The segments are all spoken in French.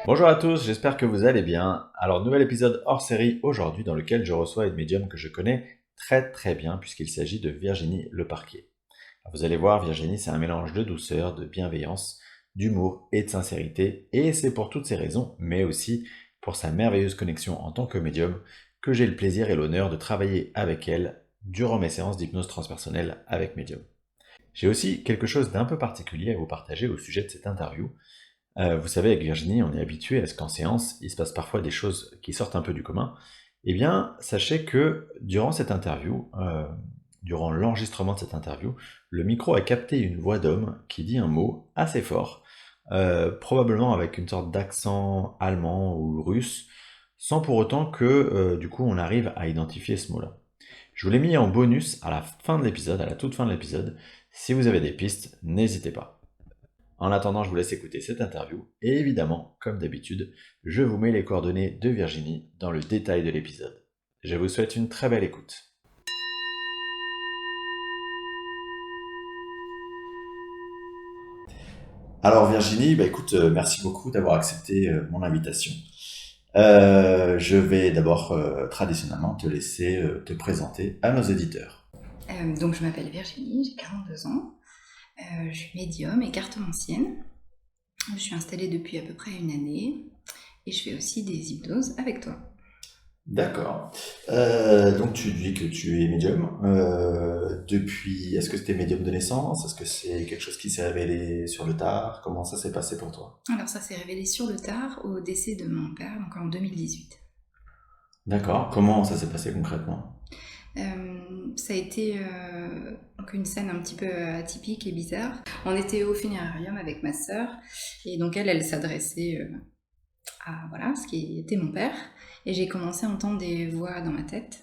Bonjour à tous, j'espère que vous allez bien. Alors, nouvel épisode hors série aujourd'hui dans lequel je reçois une médium que je connais très très bien puisqu'il s'agit de Virginie Leparquet. Alors, vous allez voir, Virginie, c'est un mélange de douceur, de bienveillance, d'humour et de sincérité. Et c'est pour toutes ces raisons, mais aussi pour sa merveilleuse connexion en tant que médium, que j'ai le plaisir et l'honneur de travailler avec elle durant mes séances d'hypnose transpersonnelle avec médium. J'ai aussi quelque chose d'un peu particulier à vous partager au sujet de cette interview. Vous savez, avec Virginie, on est habitué à ce qu'en séance, il se passe parfois des choses qui sortent un peu du commun. Eh bien, sachez que durant cette interview, durant l'enregistrement de cette interview, le micro a capté une voix d'homme qui dit un mot assez fort, probablement avec une sorte d'accent allemand ou russe, sans pour autant que, du coup, on arrive à identifier ce mot-là. Je vous l'ai mis en bonus à la fin de l'épisode, à la toute fin de l'épisode. Si vous avez des pistes, n'hésitez pas. En attendant, je vous laisse écouter cette interview et évidemment, comme d'habitude, je vous mets les coordonnées de Virginie dans le détail de l'épisode. Je vous souhaite une très belle écoute. Alors Virginie, écoute, merci beaucoup d'avoir accepté mon invitation. Je vais d'abord traditionnellement te laisser te présenter à nos éditeurs. Donc je m'appelle Virginie, j'ai 42 ans, je suis médium et cartomancienne. Je suis installée depuis à peu près une année et je fais aussi des hypnoses avec toi. D'accord. Donc tu dis que tu es médium. Depuis, est-ce que c'était médium de naissance? Est-ce que c'est quelque chose qui s'est révélé sur le tard? Comment ça s'est passé pour toi? Alors ça s'est révélé sur le tard au décès de mon père, donc en 2018. D'accord. Comment ça s'est passé concrètement? Ça a été donc une scène un petit peu atypique et bizarre. On était au funérarium avec ma sœur et donc elle s'adressait à voilà, ce qui était mon père et j'ai commencé à entendre des voix dans ma tête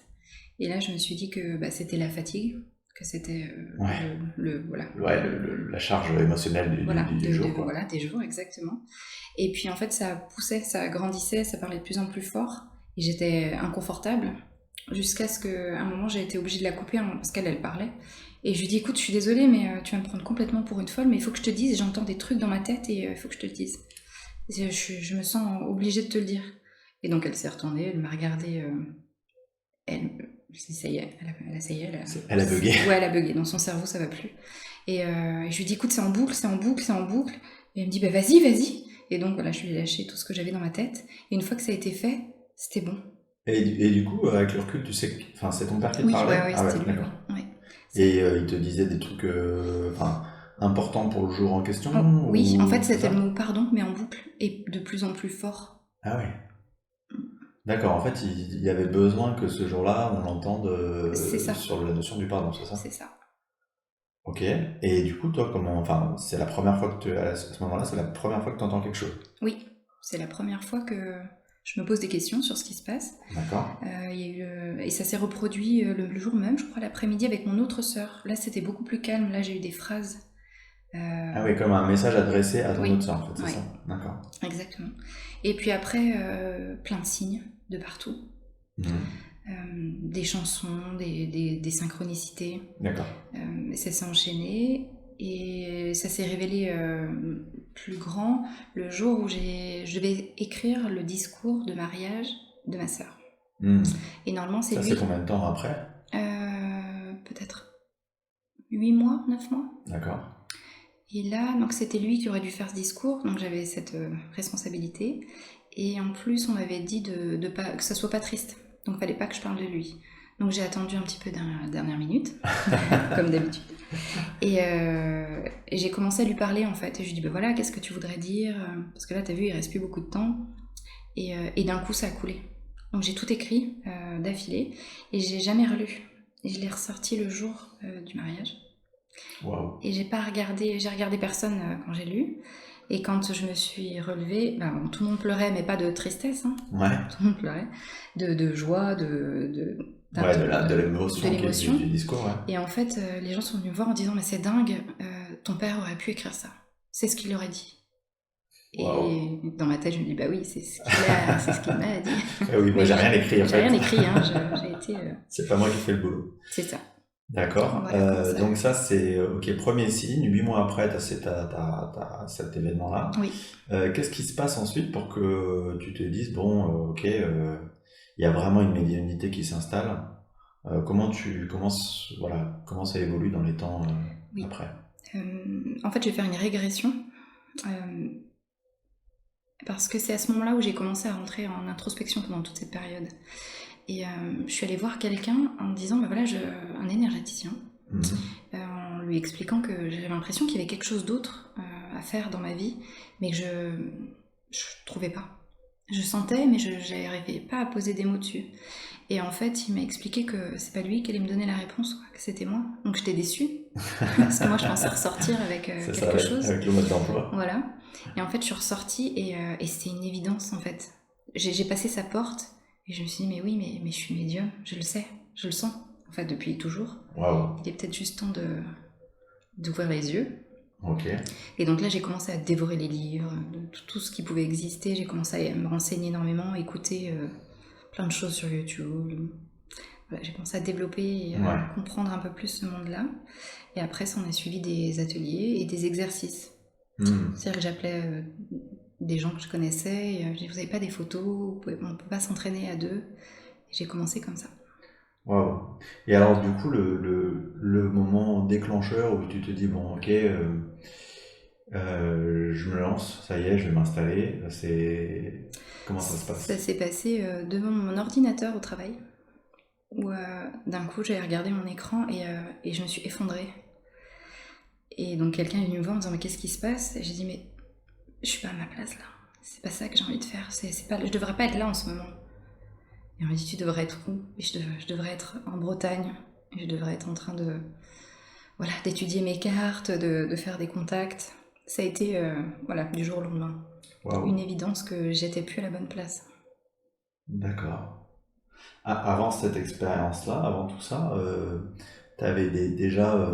et là je me suis dit que c'était la fatigue, que c'était Ouais. voilà, Ouais, la charge émotionnelle voilà, du jour, quoi. voilà, des jours exactement. Et puis en fait ça poussait, ça grandissait, ça parlait de plus en plus fort et j'étais inconfortable jusqu'à ce qu'à un moment j'ai été obligée de la couper parce qu'elle parlait et je lui dis écoute je suis désolée mais tu vas me prendre complètement pour une folle mais il faut que je te dise, j'entends des trucs dans ma tête et il faut que je te le dise. Je me sens obligée de te le dire. Et donc elle s'est retournée, elle m'a regardée, elle, je dis ça y est, ça y est, Elle a bugué. ouais, elle a bugué, dans son cerveau ça va plus. Et je lui dis écoute c'est en boucle, c'est en boucle, c'est en boucle. Et elle me dit bah vas-y, vas-y. Et donc voilà, je lui ai lâché tout ce que j'avais dans ma tête. Et une fois que ça a été fait, c'était bon. Et du coup, avec le recul, tu sais que, enfin, c'est ton père qui te Oui, parlait? ouais, Ah ouais, c'était lui, d'accord. oui. Ouais. Et il te disait des trucs, enfin, importants pour le jour en question, Oh, oui, en fait ou c'est c'était le ça? mot pardon, mais en boucle, et de plus en plus fort. Ah ouais. D'accord. En fait, il y avait besoin que ce jour-là, on l'entende C'est ça, sur la notion du pardon, c'est c'est ça? ça. Ok. Et du coup, toi, comment, enfin, c'est la première fois que à ce moment-là, c'est la première fois que tu entends quelque chose. Oui, c'est la première fois que je me pose des questions sur ce qui se passe. D'accord. Il y a eu, et ça s'est reproduit le jour même, je crois, l'après-midi avec mon autre sœur. Là, c'était beaucoup plus calme. Là, j'ai eu des phrases. Ah oui, comme un message adressé à ton Oui, autre sœur, en fait, c'est oui, ça? D'accord. exactement. Et puis après, plein de signes de partout. Mhm. Des chansons, des synchronicités. D'accord. Ça s'est enchaîné et ça s'est révélé plus grand le jour où je devais écrire le discours de mariage de ma sœur. Et normalement, c'est Ça, lui. c'est combien de temps après? Peut-être 8 mois, 9 mois. D'accord. Et là, donc c'était lui qui aurait dû faire ce discours, donc j'avais cette responsabilité. Et en plus, on m'avait dit de pas, que ça soit pas triste, donc fallait pas que je parle de lui. Donc j'ai attendu un petit peu dans la dernière minute, comme d'habitude. Et j'ai commencé à lui parler en fait. Et je lui dis, voilà, qu'est-ce que tu voudrais dire? Parce que là, t'as vu, il reste plus beaucoup de temps. Et d'un coup, ça a coulé. Donc j'ai tout écrit d'affilée et j'ai jamais relu. Et je l'ai ressorti le jour du mariage. Waouh. Et j'ai regardé personne quand j'ai lu. Et quand je me suis relevée, tout le monde pleurait, mais pas de tristesse, hein. Ouais. Tout le monde pleurait, de joie, Ouais, de de l'émotion l'émotion. du discours, ouais. Et en fait, les gens sont venus me voir en disant mais c'est dingue, ton père aurait pu écrire ça. C'est ce qu'il aurait dit. Waouh. Et dans ma tête, je me dis bah oui, c'est ce qu'il m'a dit. Eh oui, moi, j'ai rien écrit, en J'ai fait. rien écrit, hein. J'ai été. C'est pas moi qui fais le boulot. C'est ça. D'accord. Voilà comment ça... Donc ça, c'est ok, premier signe. 8 mois après, tu as cet événement-là. Oui. Qu'est-ce qui se passe ensuite pour que tu te dises, bon, ok, il y a vraiment une médiumnité qui s'installe. Comment ça évolue dans les temps Oui. après? En fait, je vais faire une régression. euh, Parce que c'est à ce moment-là où j'ai commencé à rentrer en introspection pendant toute cette période. Et je suis allée voir quelqu'un en me disant, bah voilà, un énergéticien, Mhm. en lui expliquant que j'avais l'impression qu'il y avait quelque chose d'autre à faire dans ma vie, mais que je trouvais pas. Je sentais, mais je n'arrivais pas à poser des mots dessus. Et en fait, il m'a expliqué que c'est pas lui qui allait me donner la réponse, quoi, que c'était moi. Donc j'étais déçue, parce que moi je pensais ressortir avec C'est ça, quelque chose. avec le mode d'emploi. Voilà. Et en fait, je suis ressortie et c'était une évidence en fait. J'ai passé sa porte et je me suis dit, mais oui, mais je suis médium, je le sais, je le sens. En fait, depuis toujours. Waouh. Il est peut-être juste temps d'ouvrir les yeux. Ok. Et donc là, j'ai commencé à dévorer les livres, tout ce qui pouvait exister. J'ai commencé à me renseigner énormément, écouter plein de choses sur YouTube. Voilà, j'ai commencé à développer et Ouais. à comprendre un peu plus ce monde-là. Et après, ça, on a suivi des ateliers et des exercices. Hmm. C'est-à-dire que j'appelais des gens que je connaissais et je disais, vous n'avez pas des photos, on ne peut pas s'entraîner à deux. Et j'ai commencé comme ça. Waouh. Et alors, du coup, le moment déclencheur où tu te dis, bon, ok, je me lance, ça y est, je vais m'installer, comment ça se Ça passe? s'est passé devant mon ordinateur au travail, où d'un coup j'ai regardé mon écran et je me suis effondrée. Et donc quelqu'un est venu me voir en me disant, mais qu'est-ce qui se passe? Et j'ai dit, mais je suis pas à ma place là. C'est pas ça que j'ai envie de faire. C'est pas, je devrais pas être là en ce moment. Et on m'a dit, tu devrais être où? Et je devrais être en Bretagne. Et je devrais être en train de, voilà, d'étudier mes cartes, de faire des contacts. Ça a été voilà, du jour au lendemain. Une Waouh. évidence que j'étais plus à la bonne place. D'accord. Avant cette expérience-là, avant tout ça, tu avais déjà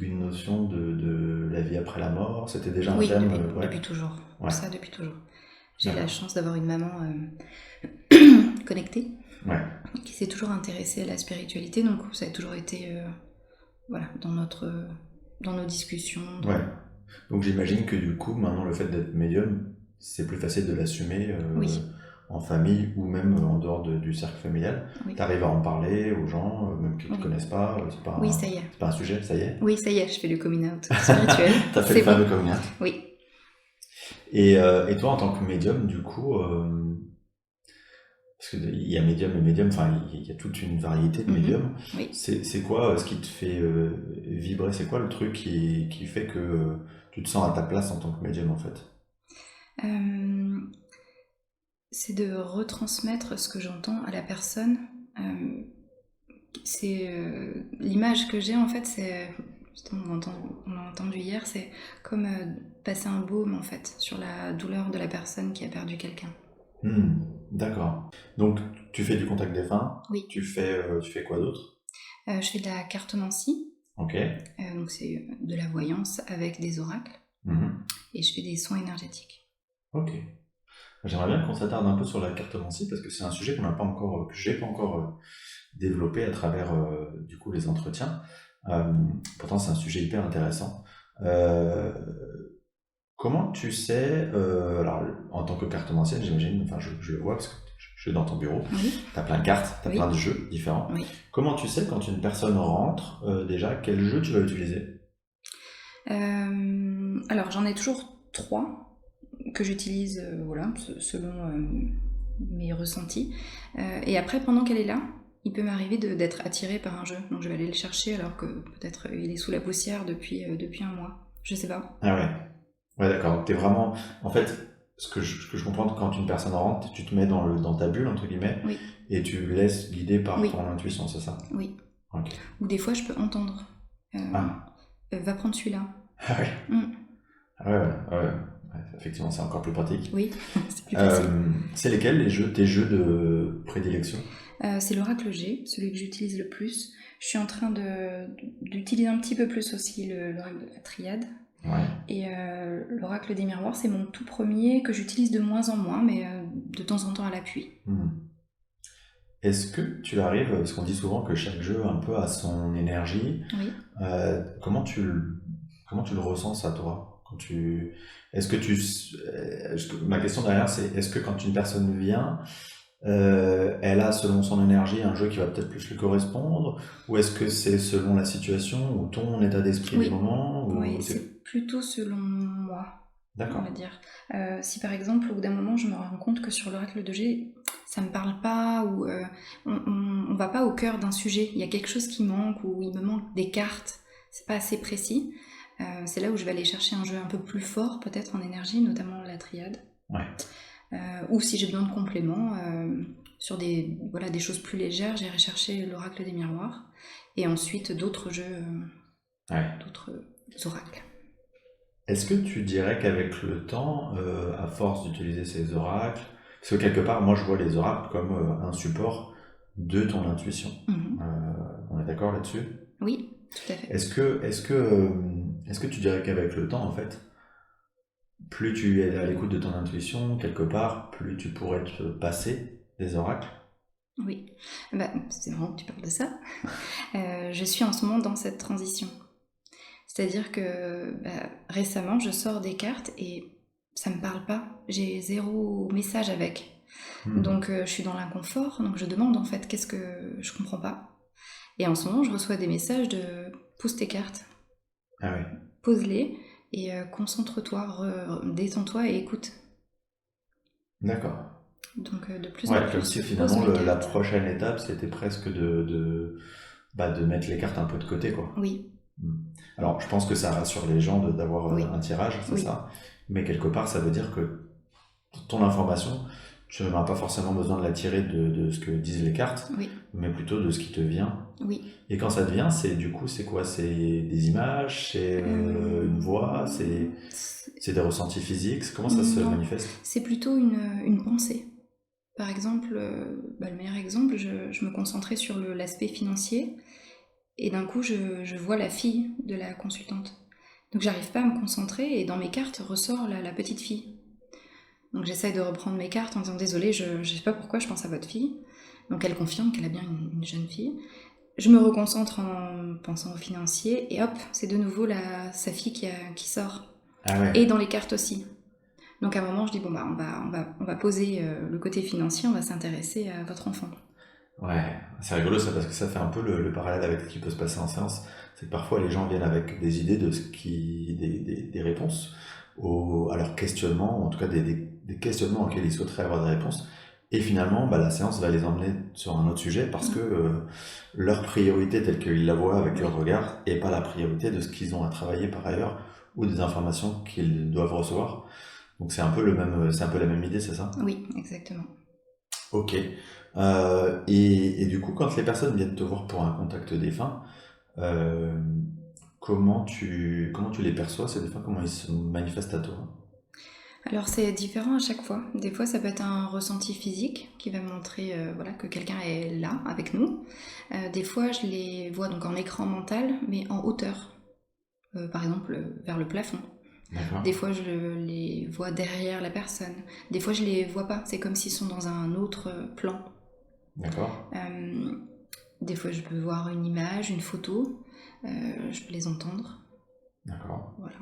une notion de la vie après la mort? C'était déjà un Oui, thème, ouais. depuis toujours. Ouais, Ça, depuis toujours. J'ai la d'accord. chance d'avoir une maman connectée, Ouais, qui s'est toujours intéressée à la spiritualité, donc ça a toujours été voilà, dans nos discussions. ouais. Donc j'imagine que du coup, maintenant, le fait d'être médium, c'est plus facile de l'assumer Oui, en famille ou même en dehors du cercle familial. oui, Tu arrives à en parler aux gens, même qui ne te oui. connaissent pas, Oui, ça y est. c'est pas un sujet, ça y est. Oui, ça y est, je fais le coming out spirituel. T'as fait le C'est bon. fameux coming out. Oui. Et toi, en tant que médium, du coup, parce qu'il y a médium et médium, enfin, il y a toute une variété de médiums. Oui. C'est quoi ce qui te fait vibrer? C'est quoi le truc qui fait que tu te sens à ta place en tant que médium, en fait? Euh, c'est de retransmettre ce que j'entends à la personne. Euh, c'est l'image que j'ai en fait, c'est on l'a entendu hier, c'est comme passer un baume en fait sur la douleur de la personne qui a perdu quelqu'un. Hmm, d'accord. Donc, tu fais du contact défunt, Oui. tu fais quoi d'autre? Je fais de la cartomancie, Ok. donc c'est de la voyance avec des oracles, Mhm. et je fais des soins énergétiques. Ok. J'aimerais bien qu'on s'attarde un peu sur la cartomancie parce que c'est un sujet qu'on n'a pas encore, que j'ai pas encore développé à travers du coup les entretiens. Euh, Pourtant, c'est un sujet hyper intéressant. Euh, Comment tu sais, alors en tant que cartomancienne, j'imagine, enfin je le vois parce que je suis dans ton bureau, Oui. tu as plein de cartes, tu as plein Oui. de jeux différents. Oui. Comment tu sais quand une personne rentre, déjà, quel jeu tu vas utiliser? Alors j'en ai toujours 3 que j'utilise voilà, selon mes ressentis. Et après, pendant qu'elle est là, il peut m'arriver d'être attirée par un jeu. Donc je vais aller le chercher alors que peut-être il est sous la poussière depuis un mois. Je sais pas. Ah ouais, ouais d'accord, donc t'es vraiment, en fait, ce que je comprends, quand une personne rentre, tu te mets dans ta bulle, entre guillemets, Oui, et tu laisses guider par oui, ton intuition, c'est ça? oui. Ok. Ou des fois je peux entendre. Euh, Ah, va prendre celui-là. ah ouais, Mm. ah ouais, ouais, ouais, ouais. Ouais, effectivement, c'est encore plus pratique. Oui, c'est plus facile. C'est lesquels tes jeux de prédilection? C'est l'oracle G, celui que j'utilise le plus. Je suis en train d'utiliser un petit peu plus aussi l'oracle de la triade. Ouais. Et l'oracle des miroirs, c'est mon tout premier que j'utilise de moins en moins, mais de temps en temps à l'appui. Hmm. Est-ce que tu arrives, parce qu'on dit souvent que chaque jeu un peu a son énergie, Oui. comment comment tu le ressens ça toi? Est-ce que ma question derrière c'est est-ce que quand une personne vient, elle a selon son énergie un jeu qui va peut-être plus lui correspondre, ou est-ce que c'est selon la situation ou ton état d'esprit du Oui. moment, ou Oui, c'est... c'est plutôt selon moi, on va D'accord. dire. Si par exemple, au bout d'un moment, je me rends compte que sur l'oracle de G, ça me parle pas, ou on va pas au cœur d'un sujet, il y a quelque chose qui manque, ou il me manque des cartes, c'est pas assez précis, c'est là où je vais aller chercher un jeu un peu plus fort, peut-être en énergie, notamment la triade. Ouais. Ou si j'ai besoin de compléments, sur voilà, des choses plus légères, j'irai chercher l'oracle des miroirs, et ensuite d'autres jeux, Ouais. d'autres oracles. Est-ce que tu dirais qu'avec le temps, à force d'utiliser ces oracles, parce que quelque part, moi je vois les oracles comme un support de ton intuition. Mhm. On est d'accord là-dessus? Oui, tout à fait. Est-ce que tu dirais qu'avec le temps, en fait, plus tu es à l'écoute de ton intuition, quelque part, plus tu pourrais te passer des oracles? Oui. Bah, c'est marrant que tu parles de ça. Je suis en ce moment dans cette transition. C'est-à-dire que récemment, je sors des cartes et ça me parle pas. J'ai zéro message avec. Hmm. Donc je suis dans l'inconfort, donc je demande en fait qu'est-ce que je comprends pas. Et en ce moment, je reçois des messages de pousse tes cartes, Ah oui. pose-les et concentre-toi, détends-toi et écoute. D'accord. Donc de plus en Ouais, plus, comme si je pose finalement mes la cartes. prochaine étape, c'était presque de mettre les cartes un peu de côté, quoi. Oui, Hmm. Alors, je pense que ça rassure les gens d'avoir oui, un tirage, c'est oui, ça. Mais quelque part, ça veut dire que ton information, tu n'as pas forcément besoin de la tirer de ce que disent les cartes, oui, mais plutôt de ce qui te vient. oui. Et quand ça te vient, c'est quoi? C'est des images, c'est une voix, c'est des ressentis physiques. Comment ça se Non, manifeste? c'est plutôt une pensée. Par exemple, le meilleur exemple, je me concentrais sur l'aspect financier et d'un coup, je vois la fille de la consultante. Donc j'arrive pas à me concentrer et dans mes cartes ressort la petite fille. Donc j'essaye de reprendre mes cartes en disant désolée, je sais pas pourquoi je pense à votre fille. Donc elle confirme qu'elle a bien une jeune fille. Je me reconcentre en pensant au financier et hop, c'est de nouveau sa fille qui sort. Ah ouais. Et dans les cartes aussi. Donc à un moment, je dis bon bah on va poser le côté financier, on va s'intéresser à votre enfant. Ouais, c'est rigolo ça parce que ça fait un peu le parallèle avec ce qui peut se passer en séance. C'est que parfois les gens viennent avec des idées de des réponses à leurs questionnements, en tout cas des questionnements auxquels ils souhaiteraient avoir des réponses. Et finalement, bah, la séance va les emmener sur un autre sujet parce que leur priorité telle qu'ils la voient avec Oui, leur regard est pas la priorité de ce qu'ils ont à travailler par ailleurs ou des informations qu'ils doivent recevoir. Donc c'est un peu la même idée, c'est ça? oui, exactement. Ok. Et du coup, quand les personnes viennent te voir pour un contact défunt, euh, comment tu les perçois, ces défunts? Comment ils se manifestent à toi? Alors c'est différent à chaque fois. Des fois ça peut être un ressenti physique qui va me montrer voilà, que quelqu'un est là avec nous. Des fois je les vois donc en écran mental mais en hauteur. Par exemple vers le plafond. D'accord. Des fois je les vois derrière la personne. Des fois je les vois pas. C'est comme s'ils sont dans un autre plan. D'accord. Euh, des fois je peux voir une image, une photo. Je peux les entendre. D'accord. Voilà.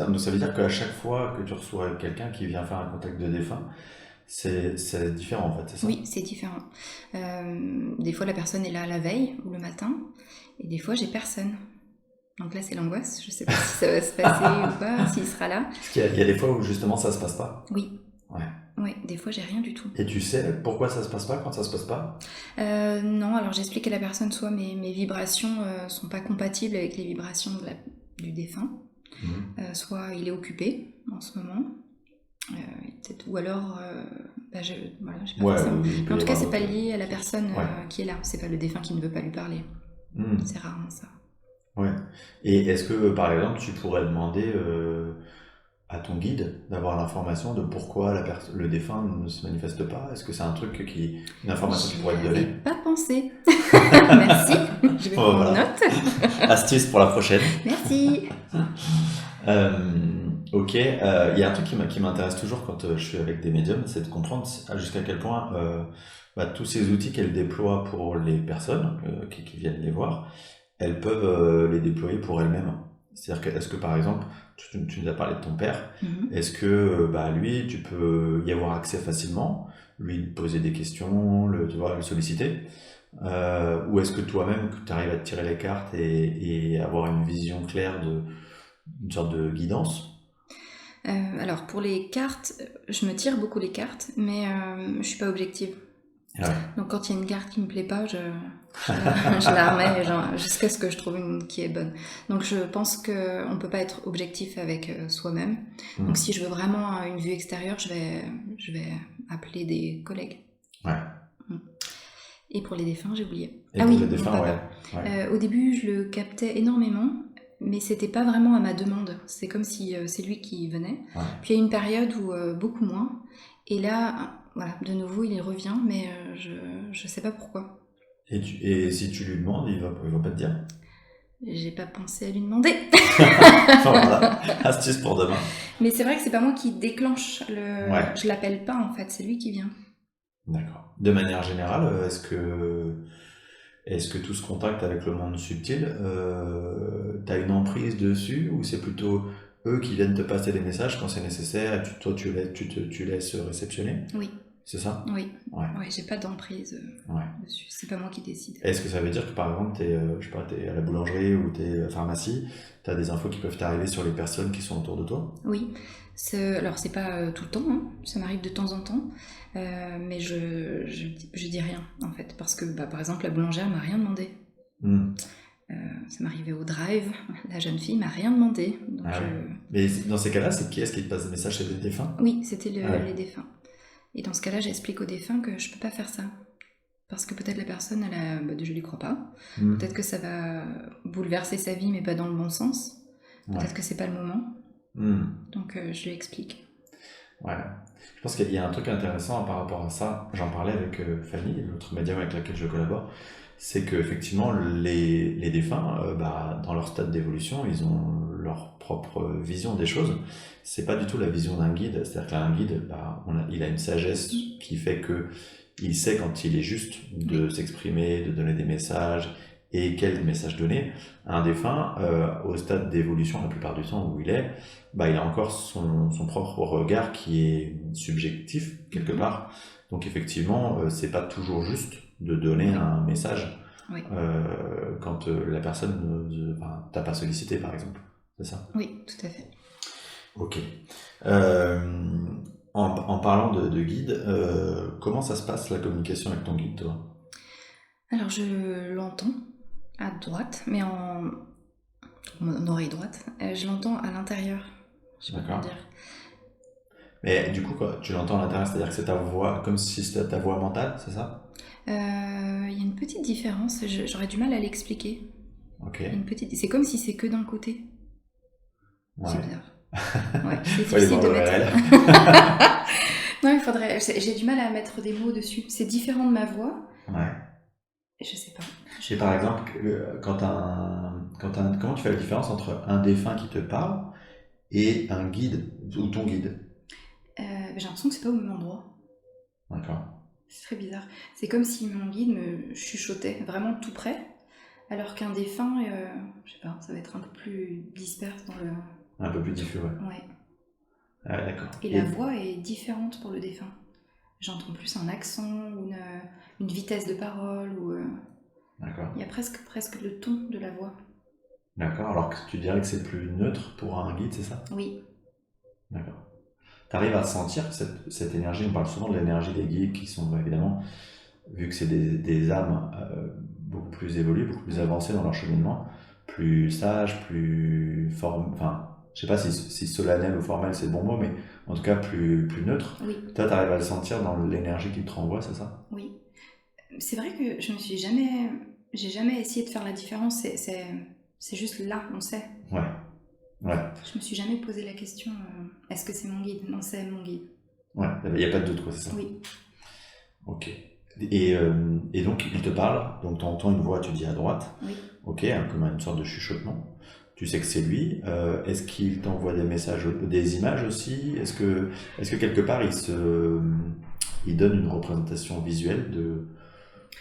Donc ça veut dire qu'à chaque fois que tu reçois quelqu'un qui vient faire un contact de défunt, c'est différent en fait, c'est ça? Oui, c'est différent. Des fois, la personne est là la veille ou le matin, et des fois, j'ai personne. Donc là, c'est l'angoisse. Je sais pas si ça va se passer ou pas, s'il sera là. Parce qu'il y a des fois où justement ça se passe pas. Oui, Ouais. oui, des fois, j'ai rien du tout. Et tu sais pourquoi ça se passe pas quand ça se passe pas? Non, alors j'explique à la personne, soit mes vibrations sont pas compatibles avec les vibrations du défunt, Mhm. soit il est occupé en ce moment, ou alors, voilà, j'ai pas Ouais, forcément. il Mais peut en y tout cas, avoir c'est pas d'autres. lié à la personne Ouais. qui est là. C'est pas le défunt qui ne veut pas lui parler. Mhm. C'est rarement ça. Ouais. Et est-ce que, par exemple, tu pourrais demander à ton guide d'avoir l'information de pourquoi le défunt ne se manifeste pas? Est-ce que c'est une information qui J'y pourrait être avais donnée? pas pensé. Merci, je vais Oh, prendre voilà. note. Astuce pour la prochaine. Merci. Euh, Ok, il y a un truc qui m'intéresse toujours quand je suis avec des médiums, c'est de comprendre jusqu'à quel point tous ces outils qu'elles déploient pour les personnes qui viennent les voir, elles peuvent les déployer pour elles-mêmes. C'est-à-dire que, est-ce que par exemple, tu nous as parlé de ton père, Mhm. est-ce que lui, tu peux y avoir accès facilement, lui poser des questions, tu vois, le solliciter, ou est-ce que toi-même, tu arrives à te tirer les cartes et avoir une vision claire une sorte de guidance? Alors pour les cartes, je me tire beaucoup les cartes, mais je suis pas objective. Ah ouais. Donc quand il y a une carte qui me plaît pas, je la remets genre, jusqu'à ce que je trouve une qui est bonne. Donc je pense qu'on peut pas être objectif avec soi-même. Donc si Hmm. je veux vraiment une vue extérieure, je vais appeler des collègues. Ouais. Mm. Et pour les défunts, j'ai oublié. Et Ah pour oui, les mon défunts, ouais. papa. Ouais. Au début, je le captais énormément, mais c'était pas vraiment à ma demande. C'est comme si c'est lui qui venait. Ouais. Puis il y a eu une période où beaucoup moins. Et là, voilà, de nouveau, il y revient, mais je sais pas pourquoi. Et si tu lui demandes, il va pas te dire. J'ai pas pensé à lui demander. Voilà. Astuce pour demain. Mais c'est vrai que c'est pas moi qui déclenche le. Ouais. Je l'appelle pas en fait, c'est lui qui vient. D'accord. De manière générale, est-ce que tout ce contact avec le monde subtil, t'as une emprise dessus ou c'est plutôt eux qui viennent te passer des messages quand c'est nécessaire et toi tu laisses réceptionner? Oui, C'est ça? oui. Ouais. Ouais, j'ai pas d'emprise Ouais. dessus. C'est pas moi qui décide. Est-ce que ça veut dire que par exemple, je sais pas, t'es à la boulangerie ou t'es à la pharmacie, t'as des infos qui peuvent t'arriver sur les personnes qui sont autour de toi? Oui. Alors c'est pas tout le temps, hein. Ça m'arrive de temps en temps. Mais je dis rien en fait. Parce que par exemple, la boulangère m'a rien demandé. Hmm. Ça m'arrivait au drive, la jeune fille m'a rien demandé. Donc Ah ouais. Mais dans ces cas-là, c'est qui est-ce qui te passe des messages? C'est des défunts? Oui, c'était Ah ouais. les défunts. Et dans ce cas-là, j'explique aux défunts que je peux pas faire ça. Parce que peut-être la personne, je lui crois pas. Hmm. Peut-être que ça va bouleverser sa vie, mais pas dans le bon sens. Ouais. Peut-être que c'est pas le moment. Hmm. Donc je lui explique. Ouais. Je pense qu'il y a un truc intéressant par rapport à ça. J'en parlais avec Fanny, l'autre médium avec laquelle je collabore. C'est qu'effectivement, les défunts, dans leur stade d'évolution, ils ont leur propre vision des choses. C'est pas du tout la vision d'un guide. C'est-à-dire qu'un guide, il a une sagesse qui fait que il sait quand il est juste de Oui. s'exprimer, de donner des messages et quel message donner. Un défunt, au stade d'évolution, la plupart du temps où il est, il a encore son propre regard qui est subjectif quelque Mhm. part. Donc effectivement, c'est pas toujours juste de donner Oui. un message Oui. quand la personne t'a pas sollicité par exemple. C'est ça? Oui, tout à fait. Ok. Euh, en parlant de guide, comment ça se passe la communication avec ton guide, toi? Alors je l'entends à droite, mais en mon oreille droite. Je l'entends à l'intérieur. Je sais pas comment D'accord. dire. Mais du coup, quand tu l'entends à l'intérieur, c'est-à-dire que c'est ta voix, comme si c'était ta voix mentale, c'est ça? Il y a une petite différence. J'aurais du mal à l'expliquer. Ok. Une petite. C'est comme si c'est que d'un côté. C'est Ouais. bizarre. Ouais, c'est Faut aller difficile voir de l'ORL. mettre. Non, il faudrait. J'ai du mal à mettre des mots dessus. C'est différent de ma voix. Ouais. Je sais pas. Et par exemple, comment tu fais la différence entre un défunt qui te parle et un guide, ou ton guide? J'ai l'impression que c'est pas au même endroit. D'accord. C'est très bizarre. C'est comme si mon guide me chuchotait vraiment tout près, alors qu'un défunt, je sais pas, ça va être un peu plus disperse dans le. Un peu plus diffus, ouais. Ouais. Ah, d'accord. Et la voix est différente pour le défunt. J'entends plus un accent ou une vitesse de parole ou D'accord. il y a presque le ton de la voix. D'accord. Alors que tu dirais que c'est plus neutre pour un guide, c'est ça? Oui. D'accord. Tu arrives à sentir cette énergie? On parle souvent de l'énergie des guides qui sont évidemment, vu que c'est des âmes beaucoup plus évoluées, beaucoup plus avancées dans leur cheminement, plus sages, plus enfin, je sais pas si solennel ou formel c'est le bon mot, mais en tout cas plus neutre. Oui. Toi, tu arrives à le sentir dans l'énergie qu'ils te renvoient, c'est ça? Oui. C'est vrai que j'ai jamais essayé de faire la différence. C'est juste là, on sait. Ouais. Ouais. Je me suis jamais posé la question est-ce que c'est mon guide? Non, c'est mon guide. Ouais. Il n'y a pas de doute, quoi, c'est ça? Oui. Ok. Et donc, il te parle, donc tu entends une voix, tu dis à droite. Oui. Ok, comme une sorte de chuchotement. tu sais que c'est lui. Est-ce qu'il t'envoie des messages, des images aussi? Est-ce que quelque part il donne une représentation visuelle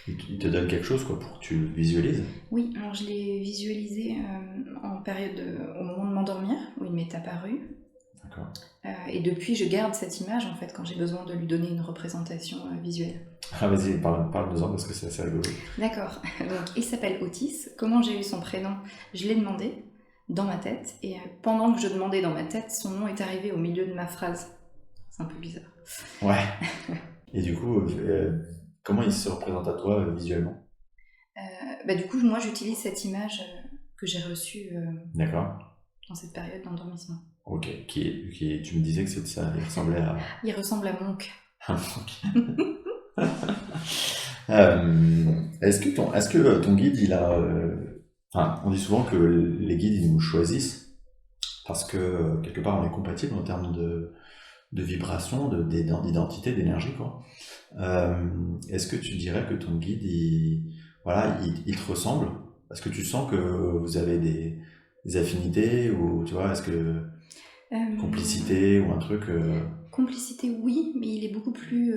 il te donne quelque chose quoi pour que tu le visualises? Oui, alors je l'ai visualisé en période au moment de m'endormir, où il m'est apparu. D'accord. Et depuis, je garde cette image en fait quand j'ai besoin de lui donner une représentation visuelle. Ah vas-y, parle-nous-en parce que c'est assez rigolo. D'accord. Donc il s'appelle Otis. Comment j'ai eu son prénom? Je l'ai demandé dans ma tête. Et pendant que je demandais dans ma tête, son nom est arrivé au milieu de ma phrase. C'est un peu bizarre. Ouais. Et du coup, comment il se représente à toi visuellement? Du coup, moi j'utilise cette image que j'ai reçue D'accord. dans cette période d'endormissement. Ok. Tu me disais que c'était ça, il ressemblait à Il ressemble à Monk. un manque. Est-ce que ton guide, enfin, on dit souvent que les guides, ils nous choisissent parce que quelque part, on est compatible en termes de vibration, d'identité, d'énergie, quoi. Est-ce que tu dirais que ton guide, voilà, il te ressemble? Est-ce que tu sens que vous avez des affinités ou tu vois, est-ce que complicité ou un truc Complicité, oui, mais il est beaucoup plus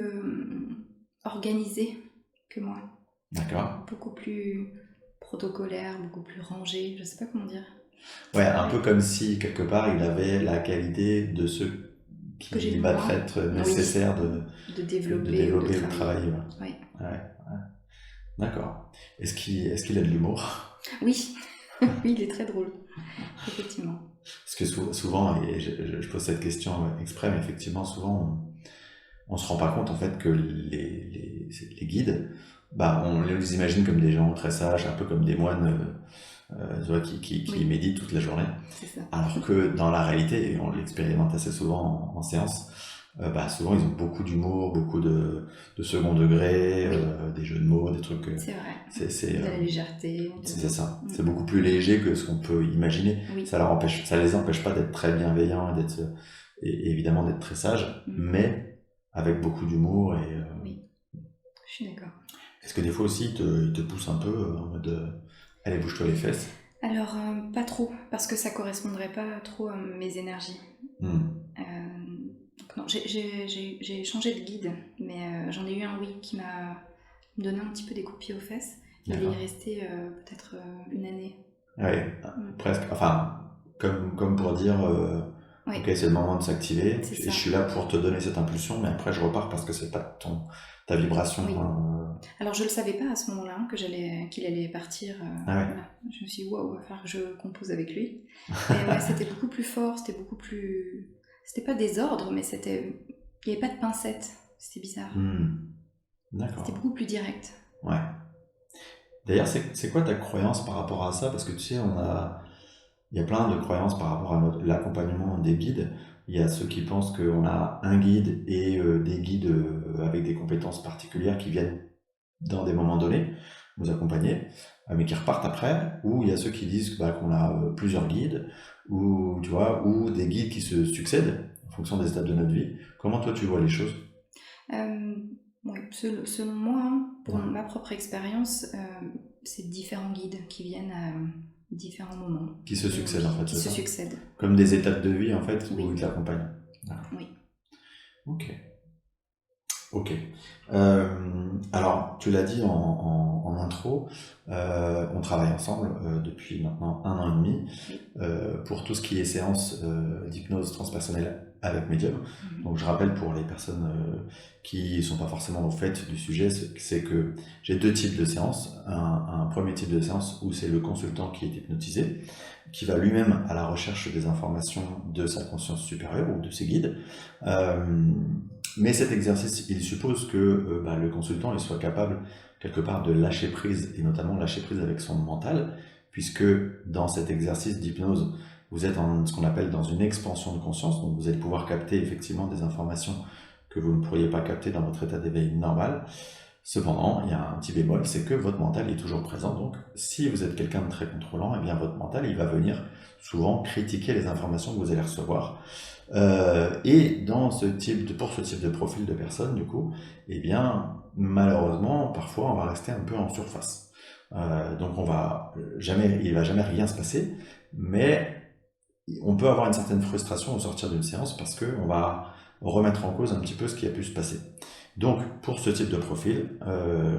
organisé que moi. D'accord. Beaucoup plus protocolaire, beaucoup plus rangé, je sais pas comment dire. Ouais, un peu comme si quelque part il avait la qualité de ceux Que j'ai qui va besoin. être Oui. nécessaire De de développer, développer de ou de travailler. Ouais. Oui. Ouais. D'accord. Est-ce qu'il a de l'humour? Oui. Oui, il est très drôle, effectivement. Parce que souvent, et je pose cette question exprès, mais effectivement, souvent, on se rend pas compte en fait que les guides, bah, on les imagine comme des gens très sages, un peu comme des moines tu vois, qui Oui. méditent toute la journée. C'est ça. Alors que dans la réalité, et on l'expérimente assez souvent en séance, bah, souvent ils ont beaucoup d'humour, beaucoup de second degré, Oui. des jeux de mots, des trucs. C'est vrai. C'est De la légèreté. c'est ça. Mm. C'est beaucoup plus léger que ce qu'on peut imaginer. Oui. Ça les empêche pas d'être très bienveillants et évidemment d'être très sages, Mm. mais avec beaucoup d'humour Oui. Je suis d'accord. est-ce que des fois aussi ils te poussent un peu en mode allez bouge-toi les fesses? Alors, pas trop, parce que ça correspondrait pas trop à mes énergies. Hmm. Donc non, j'ai changé de guide, mais j'en ai eu un, oui, qui m'a donné un petit peu des coups de pied aux fesses. Il D'accord. est resté peut-être une année. Ouais, presque. Enfin, comme pour dire, Oui, ok, c'est le moment de s'activer. c'est Et ça. je suis là pour te donner cette impulsion, mais après je repars parce que c'est pas ta vibration. Oui. Alors je le savais pas à ce moment-là hein, qu'il allait partir. Ah ouais. Voilà. Je me suis dit, waouh, il va falloir que je compose avec lui. Et ouais, c'était beaucoup plus fort, c'était beaucoup plus. C'était pas des ordres, mais c'était. Il n'y avait pas de pincettes. C'était bizarre. Hmm. C'était D'accord. beaucoup plus direct. Ouais. D'ailleurs, c'est quoi ta croyance par rapport à ça? Parce que tu sais, il y a plein de croyances par rapport à l'accompagnement des guides. Il y a ceux qui pensent qu'on a un guide et des guides avec des compétences particulières qui viennent dans des moments donnés nous accompagner, mais qui repartent après. Ou il y a ceux qui disent bah, qu'on a plusieurs guides, ou tu vois, ou des guides qui se succèdent en fonction des étapes de notre vie. Comment toi tu vois les choses? Ouais, selon moi, hein, pour Ouais. ma propre expérience, c'est différents guides qui viennent à différents moments. Qui se succèdent en fait, Qui c'est se ça? succèdent. Comme des étapes de vie en fait Oui. où ils t'accompagnent. D'accord. Oui. Ok. Ok. Alors, tu l'as dit en intro, on travaille ensemble depuis maintenant 1 an et demi pour tout ce qui est séance d'hypnose transpersonnelle avec médium. Donc, je rappelle pour les personnes qui sont pas forcément au fait du sujet, c'est que j'ai 2 types de séances. Un premier type de séance où c'est le consultant qui est hypnotisé, qui va lui-même à la recherche des informations de sa conscience supérieure ou de ses guides. Mais cet exercice, il suppose que bah, le consultant il soit capable quelque part de lâcher prise, et notamment lâcher prise avec son mental, puisque dans cet exercice d'hypnose, vous êtes en ce qu'on appelle dans une expansion de conscience, donc vous allez pouvoir capter effectivement des informations que vous ne pourriez pas capter dans votre état d'éveil normal. Cependant, il y a un petit bémol, c'est que votre mental est toujours présent, donc si vous êtes quelqu'un de très contrôlant, eh bien votre mental il va venir souvent critiquer les informations que vous allez recevoir. Et pour ce type de profil de personne, du coup, eh bien, malheureusement, parfois, on va rester un peu en surface. Donc, il va jamais rien se passer, mais on peut avoir une certaine frustration au sortir d'une séance parce qu'on va remettre en cause un petit peu ce qui a pu se passer. Donc, pour ce type de profil,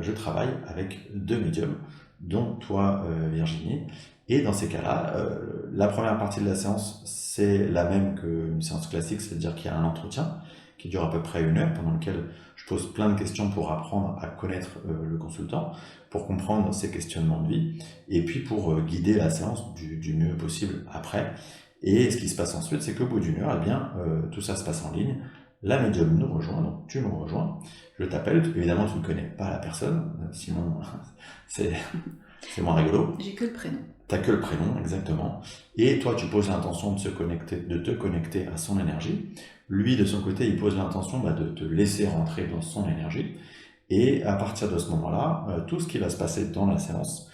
je travaille avec deux médiums, dont toi, Virginie. Et dans ces cas-là, la première partie de la séance, c'est la même qu'une séance classique, c'est-à-dire qu'il y a un entretien qui dure à peu près 1 heure, pendant lequel je pose plein de questions pour apprendre à connaître le consultant, pour comprendre ses questionnements de vie, et puis pour guider la séance du mieux possible après. Et ce qui se passe ensuite, c'est qu'au bout d'1 heure, eh bien, tout ça se passe en ligne. La médium nous rejoint, donc tu nous rejoins. Je t'appelle, évidemment tu ne connais pas la personne, sinon c'est c'est moins rigolo. J'ai que le prénom. T'as que le prénom, exactement. Et toi, tu poses l'intention de se connecter, de te connecter à son énergie. Lui, de son côté, il pose l'intention de te laisser rentrer dans son énergie. Et à partir de ce moment-là, tout ce qui va se passer dans la séance,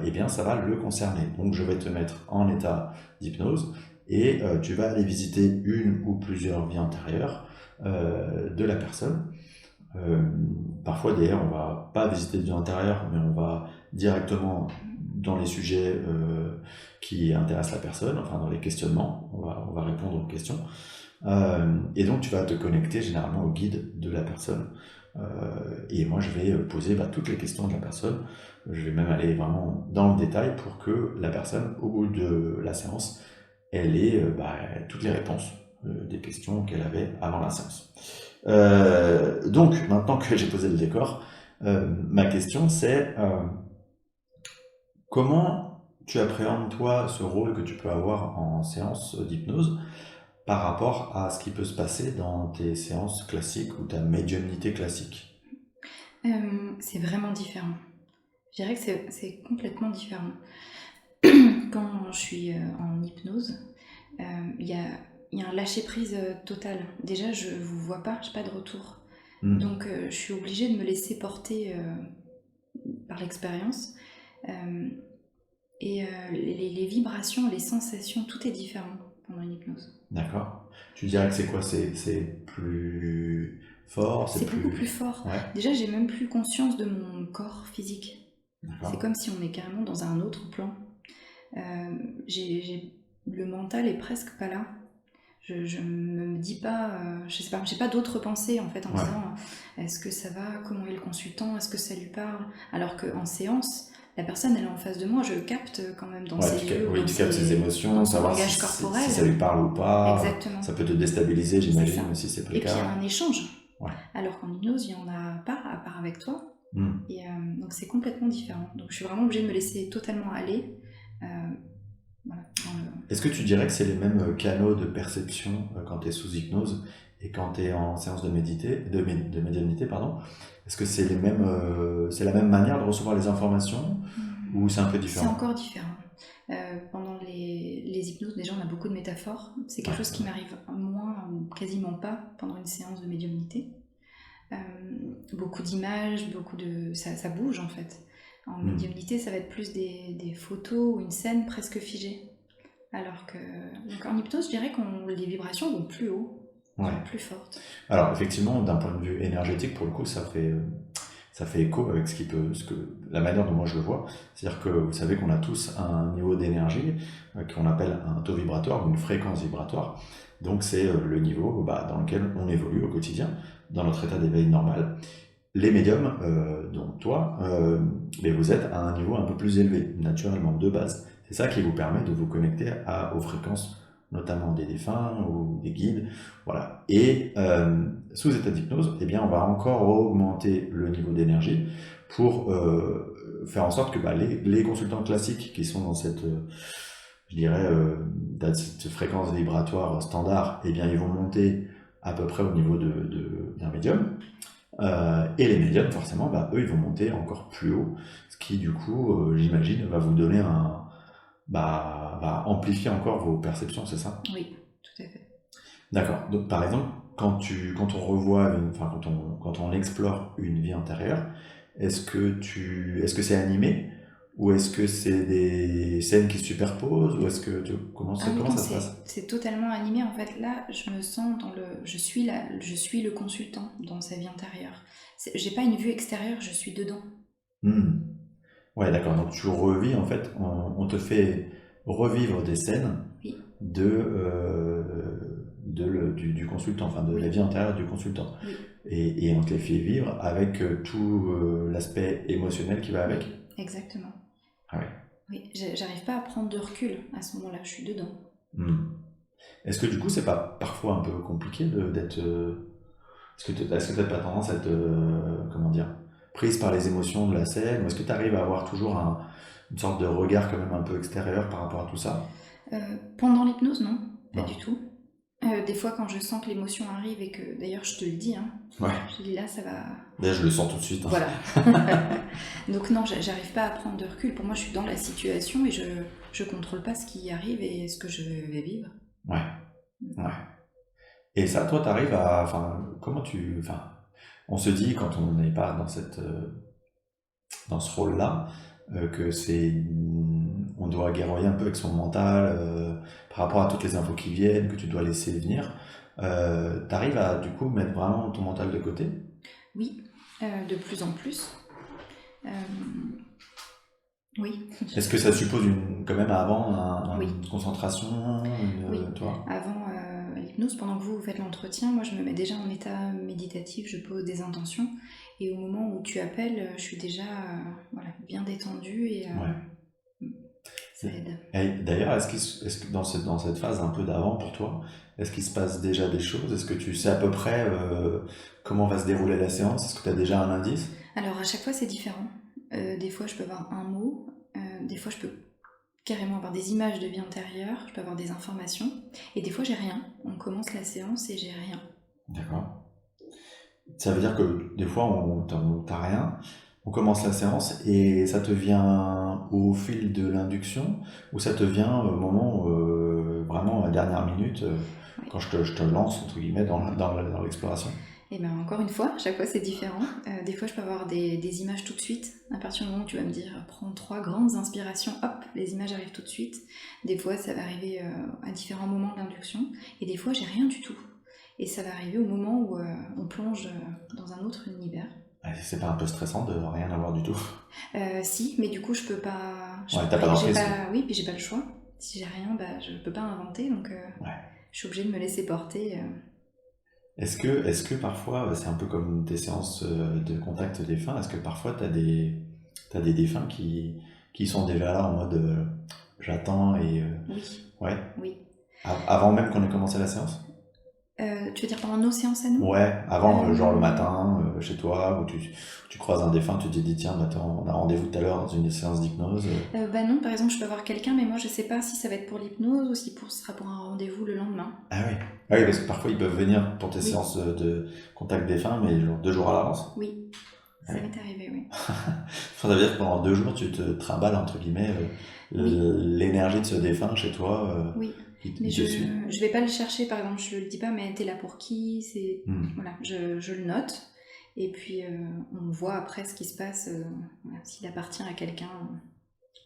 eh bien, ça va le concerner. Donc, je vais te mettre en état d'hypnose et tu vas aller visiter une ou plusieurs vies antérieures de la personne. Euh, Parfois, d'ailleurs, on va pas visiter de vie antérieure, mais on va directement dans les sujets qui intéressent la personne, enfin dans les questionnements, on va répondre aux questions. Et donc, tu vas te connecter généralement au guide de la personne. Et moi, je vais poser toutes les questions de la personne. Je vais même aller vraiment dans le détail pour que la personne, au bout de la séance, elle ait toutes les réponses des questions qu'elle avait avant la séance. Donc, maintenant que j'ai posé le décor, ma question c'est comment tu appréhendes toi ce rôle que tu peux avoir en séance d'hypnose par rapport à ce qui peut se passer dans tes séances classiques ou ta médiumnité classique? C'est vraiment différent. Je dirais que c'est complètement différent. Quand je suis en hypnose, il y a, il y a un lâcher-prise total. Déjà, je vous vois pas, j'ai pas de retour. Donc, je suis obligée de me laisser porter par l'expérience. Euh, et les vibrations, les sensations, tout est différent pendant une hypnose. D'accord. Tu dirais que c'est quoi? C'est plus fort, c'est C'est beaucoup plus... plus fort. Ouais, Déjà, j'ai même plus conscience de mon corps physique. C'est d'accord. comme si on est carrément dans un autre plan. Le mental est presque pas là. Je me dis pas, je sais pas, j'ai pas d'autres pensées en fait en me Ouais. disant est-ce que ça va, comment est le consultant, est-ce que ça lui parle. Alors qu'en séance, la personne elle est en face de moi, je capte quand même dans Ouais, ses yeux, oui, tu captes ses émotions, dans son savoir langage corporel. si ça lui parle ou pas. Exactement. Ça peut te déstabiliser, C'est ça. j'imagine, si c'est pas Et le puis il y a cas. un échange. Ouais. Alors qu'en hypnose, il y en a pas à part avec toi. Hmm. Et donc c'est complètement différent. Donc je suis vraiment obligée de me laisser totalement aller. Voilà, Est-ce que tu dirais que c'est les mêmes canaux de perception quand tu es sous hypnose et quand tu es en séance de médiumnité, pardon? Est-ce que c'est c'est la même manière de recevoir les informations ou c'est un peu c'est différent? encore différent. Pendant les hypnoses, déjà, on a beaucoup de métaphores. C'est quelque Ouais, chose qui m'arrive moins ou quasiment pas pendant une séance de médiumnité. Beaucoup d'images, ça bouge en fait. En Hmm. médiumnité, ça va être plus des photos ou une scène presque figée. Alors que donc en hypnose, je dirais que les vibrations vont plus haut, Ouais. sont plus fortes. Alors effectivement, d'un point de vue énergétique, pour le coup, ça fait écho avec la manière dont moi je le vois. C'est-à-dire que vous savez qu'on a tous un niveau d'énergie qu'on appelle un taux vibratoire ou une fréquence vibratoire. Donc c'est le niveau dans lequel on évolue au quotidien, dans notre état d'éveil normal. Les médiums, donc toi, mais vous êtes à un niveau un peu plus élevé, naturellement, de base. C'est ça qui vous permet de vous connecter aux fréquences, notamment des défunts ou des guides. Voilà. Et sous état d'hypnose, eh bien, on va encore augmenter le niveau d'énergie pour faire en sorte que les consultants classiques qui sont dans cette, je dirais, dans cette fréquence vibratoire standard, eh bien, ils vont monter à peu près au niveau d'un médium. Et les médiums, forcément, eux, ils vont monter encore plus haut, ce qui, du coup, j'imagine, va vous donner va amplifier encore vos perceptions, c'est ça? Oui, tout à fait. D'accord. Donc, par exemple, quand on revoit, quand on explore une vie antérieure, est-ce que c'est animé? Ou est-ce que c'est des scènes qui se superposent? Ou est-ce que, Ah oui, comment non, ça se passe? c'est totalement animé. En fait, là, je me sens je suis le consultant dans sa vie antérieure. J'ai pas une vue extérieure, je suis dedans. Hmm. Ouais, d'accord. Donc tu revis, en fait, on te fait revivre des scènes Oui, du consultant, enfin de la oui, vie antérieure du consultant. oui, Et on te les fait vivre avec tout l'aspect émotionnel qui va avec. oui, exactement. Ah oui. Oui, j'arrive pas à prendre de recul à ce moment-là, je suis dedans. Hmm. Est-ce que du coup, c'est pas parfois un peu compliqué d'être. Est-ce que t'as pas tendance à être, comment dire, prise par les émotions de la scène, ou est-ce que tu arrives à avoir toujours une sorte de regard quand même un peu extérieur par rapport à tout ça? Pendant l'hypnose, non, pas du Non. tout. Des fois, quand je sens que l'émotion arrive et que, d'ailleurs, je te le dis, hein, Ouais. je te dis là, ça va. Là, je le sens tout de suite, hein. Voilà. Donc non, j'arrive pas à prendre de recul. Pour moi, je suis dans la situation et je contrôle pas ce qui arrive et ce que je vais vivre. Ouais. Ouais. Et ça, toi, t'arrives à, enfin, comment tu, enfin, on se dit quand on n'est pas dans ce rôle-là, que on doit guerroyer un peu avec son mental par rapport à toutes les infos qui viennent, que tu dois laisser venir. T'arrives à du coup mettre vraiment ton mental de côté? Oui, de plus en plus. Euh, oui, Est-ce que ça suppose quand même avant oui, une concentration, oui. toi? Avant l'hypnose, pendant que vous faites l'entretien, moi je me mets déjà en état méditatif, je pose des intentions et au moment où tu appelles, je suis déjà voilà, bien détendue et Ouais. ça aide. Et d'ailleurs, est-ce que dans cette phase un peu d'avant pour toi, est-ce qu'il se passe déjà des choses? Est-ce que tu sais à peu près comment va se dérouler la séance? Est-ce que tu as déjà un indice? Alors à chaque fois c'est différent. Des fois je peux avoir un mot, des fois je peux carrément avoir des images de vie antérieure, je peux avoir des informations et des fois j'ai rien. On commence la séance et j'ai rien. D'accord. Ça veut dire que des fois, t'as rien, on commence la séance et ça te vient au fil de l'induction ou ça te vient au moment, vraiment à la dernière minute, Oui. quand je te lance, entre guillemets, dans l'exploration? Et bien encore une fois, chaque fois c'est différent. Des fois je peux avoir des images tout de suite. À partir du moment où tu vas me dire prends 3 grandes inspirations, hop, les images arrivent tout de suite. Des fois ça va arriver à différents moments de l'induction. Et des fois j'ai rien du tout. Et ça va arriver au moment où on plonge dans un autre univers. Ouais, c'est pas un peu stressant de rien avoir du tout? Si, mais du coup je peux pas. Ouais, t'as pas d'emprise, quoi. Oui, puis j'ai pas le choix. Si j'ai rien, bah, je peux pas inventer, donc Ouais. je suis obligée de me laisser porter. Est-ce que parfois, c'est un peu comme tes séances de contact défunt, est-ce que parfois t'as des défunts qui sont déjà là en mode j'attends et Oui, ouais, oui. avant même qu'on ait commencé la séance? Tu veux dire pendant nos séances à nous? Ouais, avant, genre le Euh, matin, chez toi, où tu croises un défunt, tu te dis tiens, bah, attends, on a rendez-vous tout à l'heure dans une séance d'hypnose. Bah non, par exemple, je peux avoir quelqu'un, mais moi je sais pas si ça va être pour l'hypnose ou si ce sera pour un rendez-vous le lendemain. Ah oui. Ah oui, parce que parfois ils peuvent venir pour tes Oui, séances de contact défunt, mais genre 2 jours à l'avance. oui, Ah ça oui. m'est arrivé, oui. Ça veut dire que pendant 2 jours, tu te trimbales, entre guillemets, Oui, l'énergie de ce défunt chez toi, oui. Mais il te suit. je vais pas le chercher, par exemple, je le dis pas, mais t'es là pour qui? C'est Hmm. voilà, je le note. Et puis on voit après ce qui se passe, voilà, s'il appartient à quelqu'un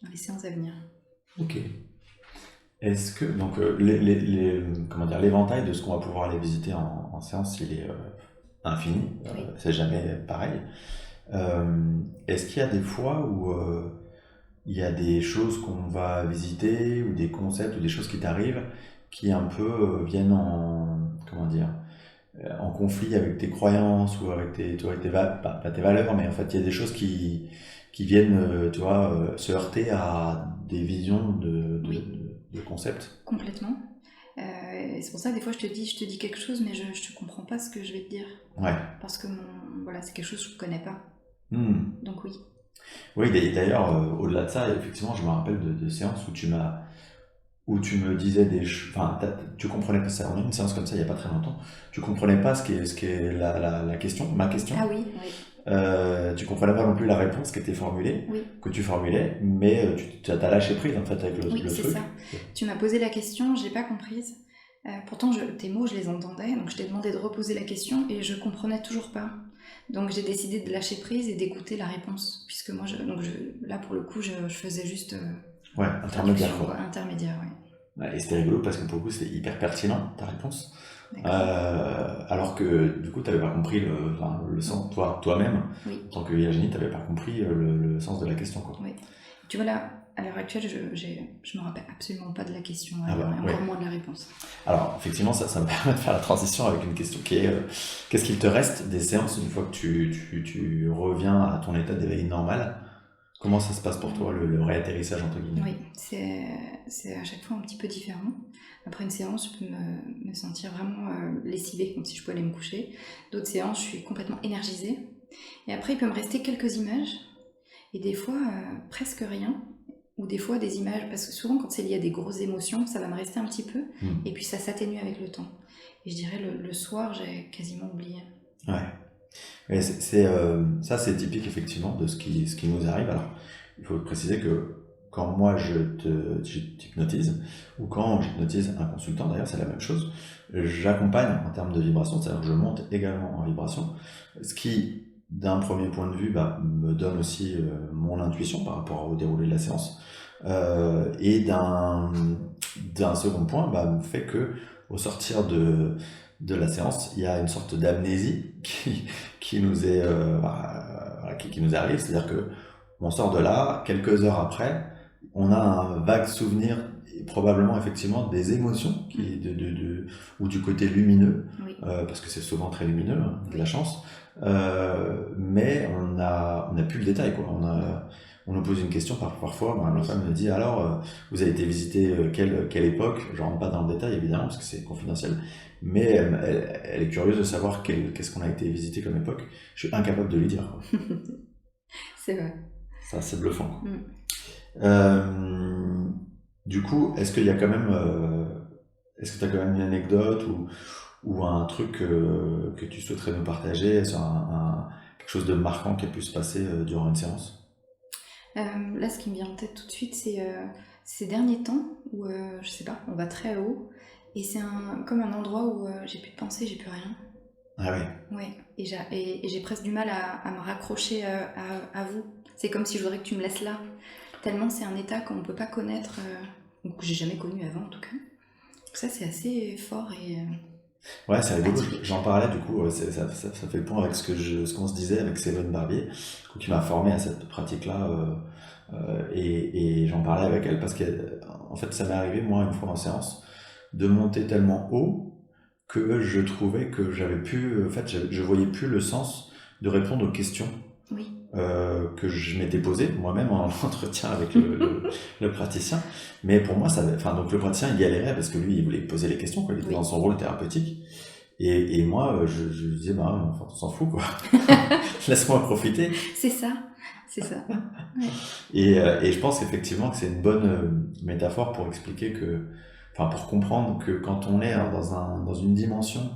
dans les séances à venir. Ok. Est-ce que, donc, comment dire, l'éventail de ce qu'on va pouvoir aller visiter en séance, il est infini, Oui. c'est jamais pareil. Est-ce qu'il y a des fois où il y a des choses qu'on va visiter ou des concepts ou des choses qui t'arrivent qui un peu viennent comment dire, en conflit avec tes croyances ou avec tu vois, avec pas tes valeurs, mais en fait il y a des choses qui viennent, tu vois, se heurter à des visions Oui, de concepts. complètement. Et c'est pour ça, des fois, je te dis quelque chose, mais je te comprends pas ce que je vais te dire. Ouais. Parce que voilà, c'est quelque chose que je connais pas. Hmm. Donc oui. Oui, d'ailleurs, au-delà de ça, effectivement, je me rappelle de séances où tu me disais enfin, tu comprenais pas ça. On a eu une séance comme ça il y a pas très longtemps. Tu comprenais pas ce qu'est la question, ma question. Ah oui, oui, Tu comprenais pas non plus la réponse qui était formulée, oui, que tu formulais, mais tu as lâché prise en fait avec oui, le c'est truc. ça. Tu m'as posé la question, je l'ai pas comprise. Pourtant, tes mots, je les entendais, donc je t'ai demandé de reposer la question et je comprenais toujours pas. Donc j'ai décidé de lâcher prise et d'écouter la réponse, puisque moi, là pour le coup, je faisais juste Ouais, intermédiaire traduction, quoi, quoi. intermédiaire, oui. Ouais, et c'était rigolo parce que pour le coup c'était hyper pertinent ta réponse. D'accord. Alors que du coup tu n'avais pas compris enfin, le Non. sens, toi-même, Oui, en tant que Virginie, tu n'avais pas compris le sens de la question quoi. oui. Tu vois là, à l'heure actuelle, je me rappelle absolument pas de la question, Ah et bah, encore oui. moins de la réponse. Alors, effectivement, ça me permet de faire la transition avec une question qui est qu'est-ce qu'il te reste des séances une fois que tu reviens à ton état d'éveil normal? Comment ça se passe pour toi, le réatterrissage, entre guillemets? Oui, c'est à chaque fois un petit peu différent. Après une séance, je peux me sentir vraiment lessivée, comme si je pouvais aller me coucher. D'autres séances, je suis complètement énergisée. Et après, il peut me rester quelques images, et des fois, presque rien. Ou des fois, des images, parce que souvent, quand c'est lié à des grosses émotions, ça va me rester un petit peu, et puis ça s'atténue avec le temps. Et je dirais, le soir, j'ai quasiment oublié. Ouais. Et ça, c'est typique effectivement de ce qui nous arrive. Alors, il faut préciser que quand moi je t'hypnotise, ou quand j'hypnotise un consultant, d'ailleurs, c'est la même chose, j'accompagne en termes de vibration, c'est-à-dire que je monte également en vibration, ce qui, d'un premier point de vue, me donne aussi mon intuition par rapport au déroulé de la séance, et d'un second point, me fait que au sortir de la séance, il y a une sorte d'amnésie qui nous est voilà, qui nous arrive, c'est-à-dire que on sort de là, quelques heures après, on a un vague souvenir, et probablement effectivement des émotions ou du côté lumineux, Oui, parce que c'est souvent très lumineux, hein, de la oui, chance, mais on n'a plus le détail, quoi. On nous pose une question parfois, ma oui. femme me dit alors, vous avez été visiter quelle époque? Je rentre pas dans le détail évidemment parce que c'est confidentiel, mais elle est curieuse de savoir qu'est-ce qu'on a été visité comme époque. Je suis incapable de lui dire, quoi. C'est vrai. Ça, c'est bluffant, quoi. Mm. Euh, du coup, est-ce qu'il y a quand même, est-ce que tu as quand même une anecdote ou un truc que tu souhaiterais nous partager sur quelque chose de marquant qui a pu se passer durant une séance? Là, ce qui me vient en tête tout de suite, c'est ces derniers temps où, je sais pas, on va très haut, et c'est comme un endroit où j'ai plus de pensée, j'ai plus rien. Ah oui, Ouais, et j'ai presque du mal à me raccrocher à vous. C'est comme si je voudrais que tu me laisses là. Tellement c'est un état qu'on ne peut pas connaître, ou que j'ai jamais connu avant en tout cas. Donc ça, c'est assez fort et ouais, c'est rigolo. atypique. J'en parlais du coup, ça fait le point avec ce qu'on se disait avec Séverine Barbier, du coup, qui m'a formé à cette pratique-là, et j'en parlais avec elle parce que, en fait, ça m'est arrivé moi une fois en séance de monter tellement haut que je trouvais que j'avais plus, en fait, je voyais plus le sens de répondre aux questions Oui. que je m'étais posées moi-même en entretien avec le praticien. Mais pour moi, enfin, donc le praticien il galérait parce que lui, il voulait poser les questions, quoi. Il était Oui. dans son rôle thérapeutique. Et moi, je disais, enfin, on s'en fout, quoi. Laisse-moi profiter. C'est ça. C'est ça. Ouais. Et je pense qu'effectivement que c'est une bonne métaphore pour expliquer enfin, pour comprendre que quand on est hein, dans une dimension,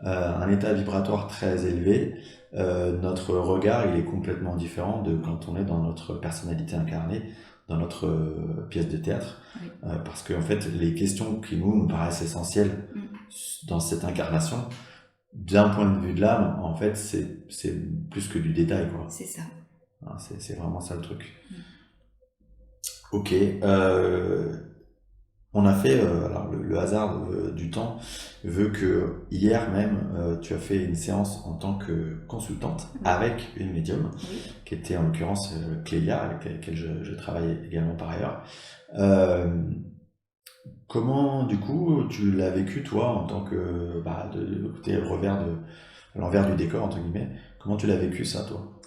un état vibratoire très élevé, notre regard, il est complètement différent de quand on est dans notre personnalité incarnée, dans notre pièce de théâtre. Oui. Parce que, en fait, les questions qui nous paraissent essentielles Mm. dans cette incarnation, d'un point de vue de l'âme, en fait, c'est plus que du détail, quoi. C'est ça. Hein, c'est vraiment ça le truc. Mm. Ok, on a fait, alors le hasard du temps veut que hier même, tu as fait une séance en tant que consultante Oui. avec une médium, Oui. qui était en l'occurrence Clélia, avec laquelle je travaille également par ailleurs. Euh, Comment, du coup, tu l'as vécu, toi, en tant que, de côté l'envers du décor, entre guillemets. Comment tu l'as vécu, ça, toi?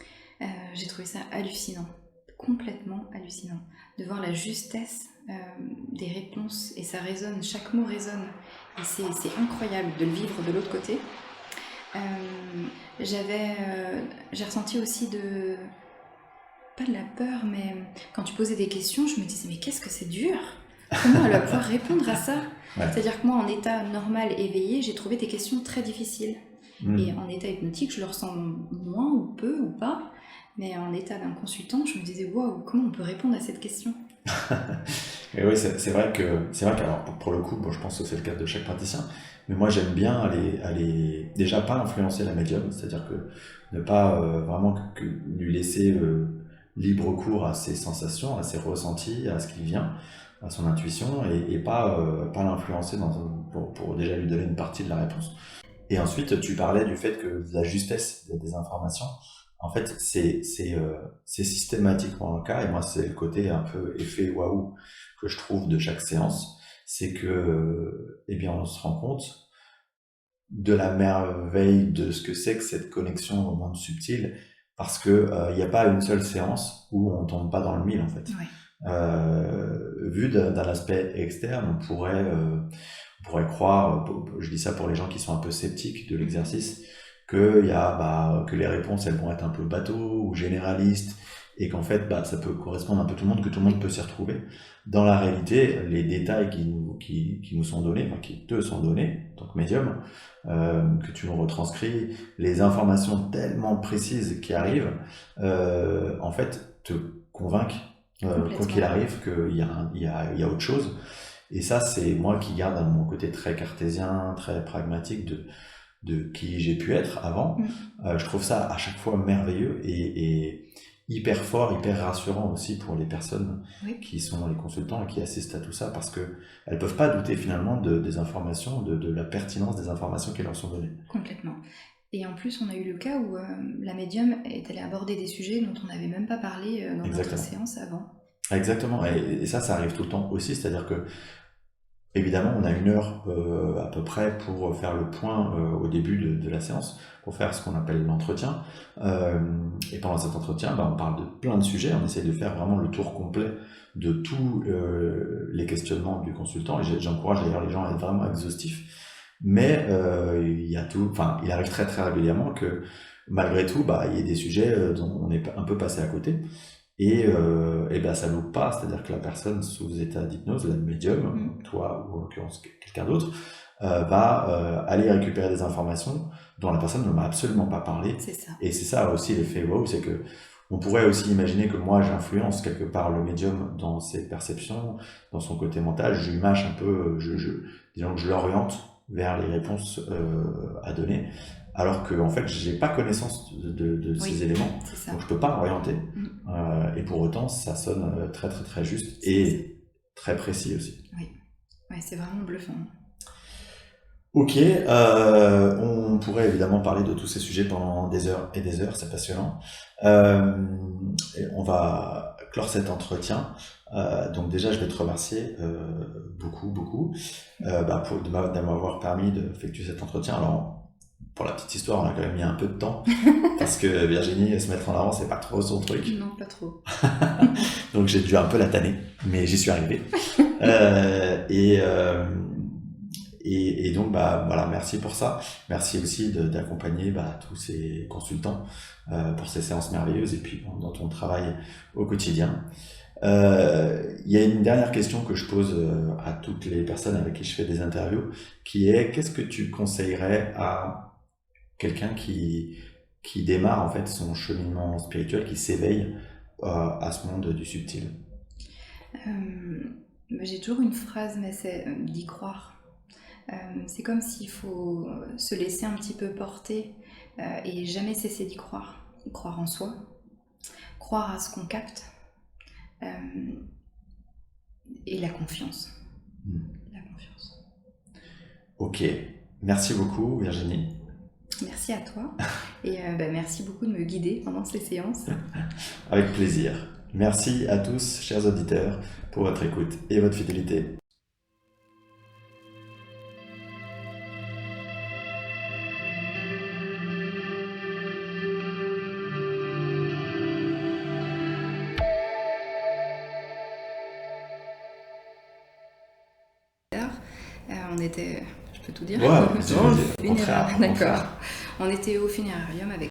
J'ai trouvé ça hallucinant, complètement hallucinant, de voir la justesse des réponses, et ça résonne, chaque mot résonne, et c'est incroyable de le vivre de l'autre côté. Euh, j'ai ressenti aussi pas de la peur, mais quand tu posais des questions, je me disais mais qu'est-ce que c'est dur. Comment elle va pouvoir répondre à ça? Ouais. C'est-à-dire que moi, en état normal, éveillé, j'ai trouvé des questions très difficiles. Mm. Et en état hypnotique, je le ressens moins ou peu ou pas. Mais en état d'un consultant, je me disais, waouh, comment on peut répondre à cette question? Et oui, c'est vrai qu'alors pour le coup, bon, je pense que c'est le cas de chaque praticien, mais moi j'aime bien déjà pas influencer la médium, c'est-à-dire que ne pas vraiment que lui laisser libre cours à ses sensations, à ses ressentis, à ce qui vient, à son intuition, et pas l'influencer pour déjà lui donner une partie de la réponse. Et ensuite, tu parlais du fait que la justesse des informations, En fait, c'est systématiquement le cas, et moi, c'est le côté un peu effet waouh que je trouve de chaque séance. C'est que, eh bien, on se rend compte de la merveille de ce que c'est que cette connexion au monde subtil, parce que il n'y a pas une seule séance où on tombe pas dans le mille, en fait. Ouais. Vu d'un aspect externe, on pourrait croire, je dis ça pour les gens qui sont un peu sceptiques de l'exercice, que les réponses elles vont être un peu bateau ou généralistes, et qu'en fait ça peut correspondre un peu à tout le monde, que tout le monde peut s'y retrouver. Dans la réalité, les détails qui nous sont donnés, enfin qui te sont donnés, en tant que médium, que tu nous retranscris, les informations tellement précises qui arrivent, en fait te convainquent, quoi qu'il Complètement. arrive, il y a autre chose. Et ça, c'est moi qui garde mon côté très cartésien, très pragmatique de qui j'ai pu être avant. Je trouve ça à chaque fois merveilleux et hyper fort, hyper rassurant aussi pour les personnes Oui, qui sont les consultants et qui assistent à tout ça, parce que elles peuvent pas douter finalement des informations, de la pertinence des informations qui leur sont données. complètement. Et en plus, on a eu le cas où la médium est allée aborder des sujets dont on n'avait même pas parlé dans notre Exactement. séance avant. Exactement. Et ça arrive tout le temps aussi, c'est-à-dire que évidemment, on a 1 heure à peu près pour faire le point au début de la séance, pour faire ce qu'on appelle l'entretien. Et pendant cet entretien, on parle de plein de sujets, on essaie de faire vraiment le tour complet de tous les questionnements du consultant, et j'encourage d'ailleurs les gens à être vraiment exhaustifs. Mais il arrive très très régulièrement que malgré tout, il y ait des sujets dont on est un peu passé à côté. Et ben ça loupe pas, c'est-à-dire que la personne sous état d'hypnose, la médium, toi ou en l'occurrence quelqu'un d'autre, va aller récupérer des informations dont la personne ne m'a absolument pas parlé. C'est ça. Et c'est ça aussi l'effet wow, c'est que on pourrait aussi imaginer que moi j'influence quelque part le médium dans ses perceptions, dans son côté mental, je lui mâche un peu, disons que je l'oriente vers les réponses à donner, alors que en fait j'ai pas connaissance de ces Oui, éléments, c'est ça. donc je peux pas orienter. Mm. Et pour autant ça sonne très très très juste C'est et très précis aussi. Oui, ouais, c'est vraiment bluffant. Ok, on pourrait évidemment parler de tous ces sujets pendant des heures et des heures, c'est passionnant. Et on va clore cet entretien. Donc déjà, je vais te remercier beaucoup, beaucoup de m'avoir permis d'effectuer cet entretien. Alors, pour la petite histoire, on a quand même mis un peu de temps, parce que Virginie, se mettre en avant, c'est pas trop son truc. Non, pas trop. Donc j'ai dû un peu la tanner, mais j'y suis arrivé. Euh, et, euh, et donc, voilà, merci pour ça. Merci aussi d'accompagner tous ces consultants pour ces séances merveilleuses, et puis dans ton travail au quotidien. Il y a une dernière question que je pose à toutes les personnes avec qui je fais des interviews, qui est: qu'est-ce que tu conseillerais à quelqu'un qui démarre en fait son cheminement spirituel, qui s'éveille à ce monde du subtil? J'ai toujours une phrase, mais c'est d'y croire. C'est comme s'il faut se laisser un petit peu porter et jamais cesser d'y croire. Croire en soi, croire à ce qu'on capte euh, et la confiance. La confiance. Ok, merci beaucoup Virginie. Merci à toi et merci beaucoup de me guider pendant ces séances. Avec plaisir. Merci à tous, chers auditeurs, pour votre écoute et votre fidélité. On était, je peux tout dire, Ouais, au au contraire. D'accord. On était au funérarium avec